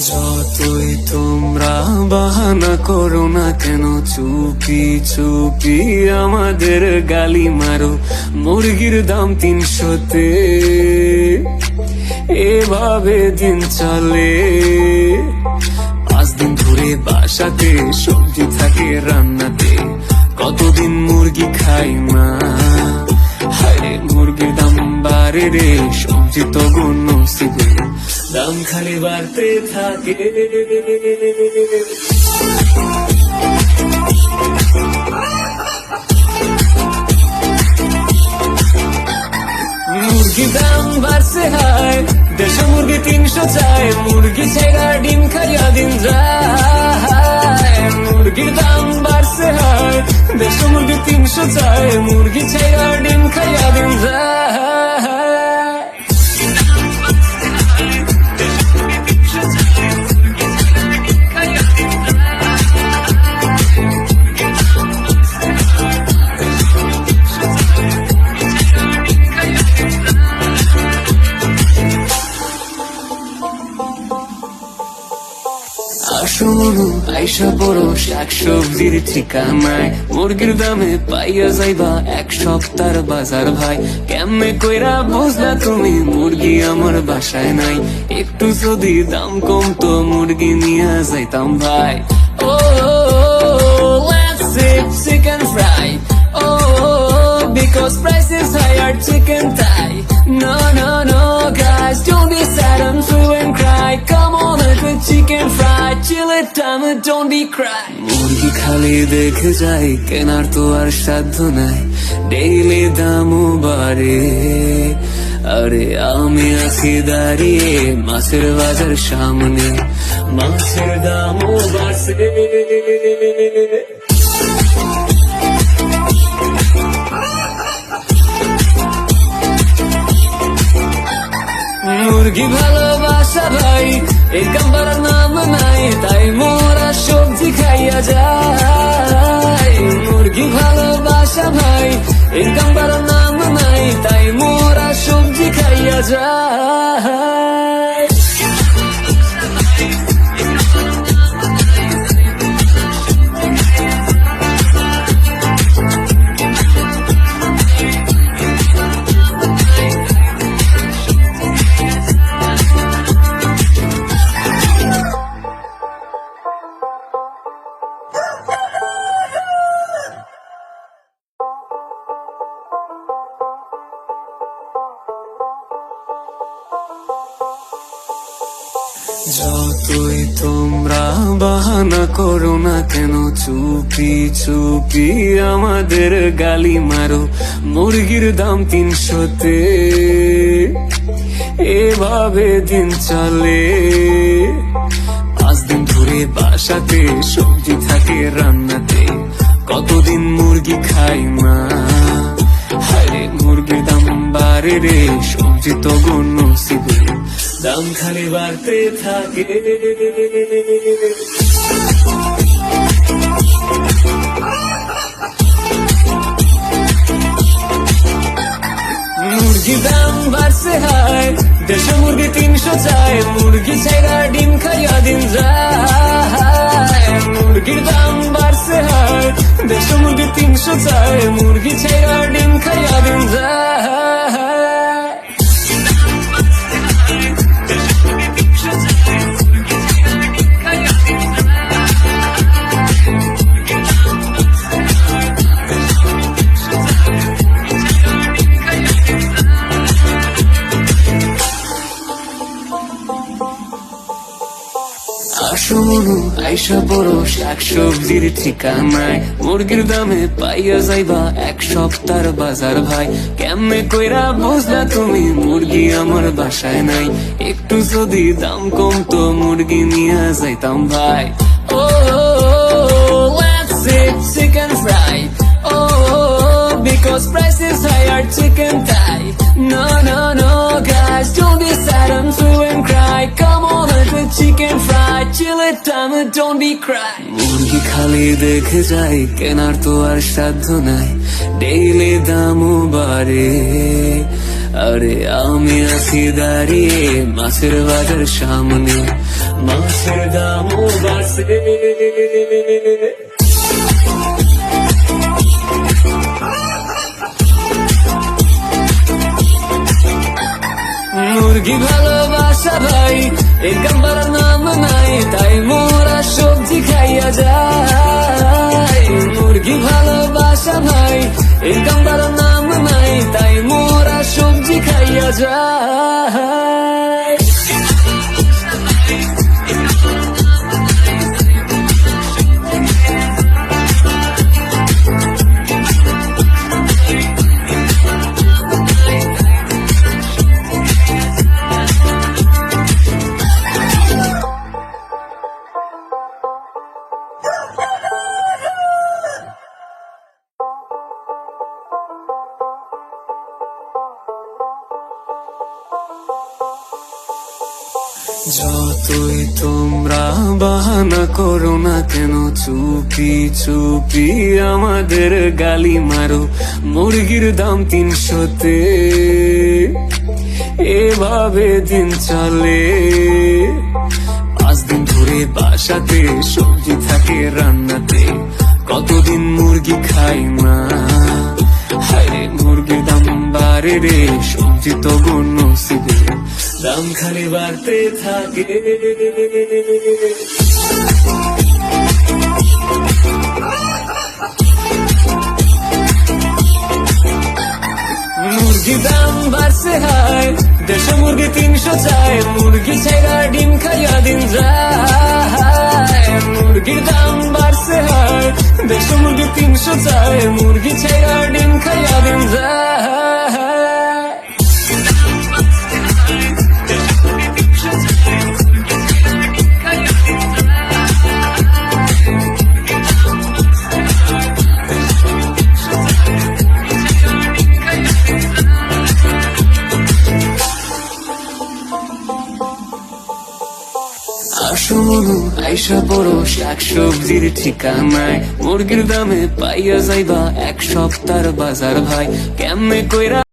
যতই তোমরা বাহানা করো না কেন, চুপি চুপি আমাদের গালি মারো। মুরগির দাম 300-তে, এভাবে দিন চলে। 5 দিন ধরে বাসাতে সবজি থাকে রান্নাতে, কতদিন মুরগি খাই না। হায় মুরগির দাম বাড়ে রে, সবজি তো নসিবে, দাম খালি বাড়তে থাকে। মুরগির দাম বাড়ছে হায়, 150 মুরগি 300 চায়। মুরগি ছেড়া ডিম খাইয়া দিন যায়। মুরগির দাম বাড়ছে হায়, 150 মুরগি 300 চায়। মুরগি ছেড়া ডিম খাইয়া দিন যায়। আসুন আইসা বড় শাক সবজির ঠিকানায়, মুরগির দামে পাইয়া যাইবা 1 সপ্তাহ বাজার ভাই। কেমনে কইরা বুঝলা তুমি মুরগি আমার বাসায় নাই? একটু যদি দাম কমতো মুরগি নিয়ে যাইতাম ভাই। ও let's say chicken fry, oh because price is higher chicken thigh. No no no guys, don't be sad and through and cry. Come on the chicken fry, chill it time, don't be cry. মুরগি খালি দেখে যাই, কেনার তো আর সাধ্য নাই। Daily দামও বাড়ে, আরে আমি আছি দাঁড়িয়ে মাছের বাজার সামনে, মাছের দামও বাড়ছে। মুরগি ভালোবাসা ভাই, এই কাম্বার নাম নাই, তাই মোরা সবজি খাইয়া যায়। মুরগি ভালোবাসা ভাই, এই কাম্বার নাম নাই, তাই মোরা সবজি খাইয়া যায়। যতই তোমরা বাহানা করো না কেন, চুপি চুপি আমাদের গালি মারো। মুরগির দাম 300-তে, এভাবে দিন চলে। 5 দিন ধরে বাসাতে সবজি থাকে রান্নাতে, কতদিন মুরগি খাই না। হায় মুরগির দাম বাড়ে রে, সবজি তো নসিবে, দাম খালি বাড়তে থাকে। মুরগির দাম বাড়ছে হায়, 150 মুরগি 300 চায়। মুরগি ছেড়া ডিম খাইয়া দিন যায়। মুরগির দাম বাড়ছে হায়, 150 মুরগি 300 চায়। মুরগি ছেড়া ডিম খাইয়া দিন যায়। আসুন আইসা বড় শাক সবজির ঠিকানায়, মুরগির দামে পাইয়া যাইবা 1 সপ্তাহ বাজার ভাই। কেমনে কইরা বুঝলা তুমি মুরগি আমার বাসায় নাই? একটু যদি দাম কমতো মুরগি নিয়ে যাইতাম ভাই। ও let's say chicken fry, oh because price is higher chicken thigh. No no no guys, don't be sad and through and cry. Come on the chicken fry, chill it time, don't be cry. মুরগি খালি দেখে যাই, কেনার তো আর সাধ্য নাই। Daily দামও বাড়ে, আরে আমি আছি দাঁড়িয়ে মাছের বাজার সামনে, মাছের দামও বাড়ছে। মুরগি ভালোবাসা ভাই এই গাম্বার নাম নাই, তাই মোরা সবজি খাইয়া যায়। মুরগি ভালোবাসা ভাই এই গাম্বার নাম নাই, তাই মোরা সবজি খাইয়া যায়। যতই তোমরা বাহানা করো না কেন, চুপি চুপি আমাদের গালি মারো। মুরগির দাম 300-তে, এভাবে দিন চলে। 5 দিন ধরে বাসাতে সবজি থাকে রান্নাতে, কতদিন মুরগি খাই না। হায়রে মুরগির দাম বাড়ে রে, সবজি তো নসিবে, দাম খালি বাড়তে থাকে। মুরগি দাম বাড়ছে হায়, 150 মুরগি 300 চায়। মুরগি ছাইরা ডিম খাইয়া দিন যায়। মুরগির দাম বাড়ছে হায়, 150 মুরগি 300 চায়। মুরগি ছাইরা ডিম খাইয়া দিন যায়। আসো মনু আইসা পড়ো শাক সবজির ঠিকানায়, মুরগির দামে পাইয়া যাইবা 1 সপ্তাহ বাজার ভাই। কেমনে কইরা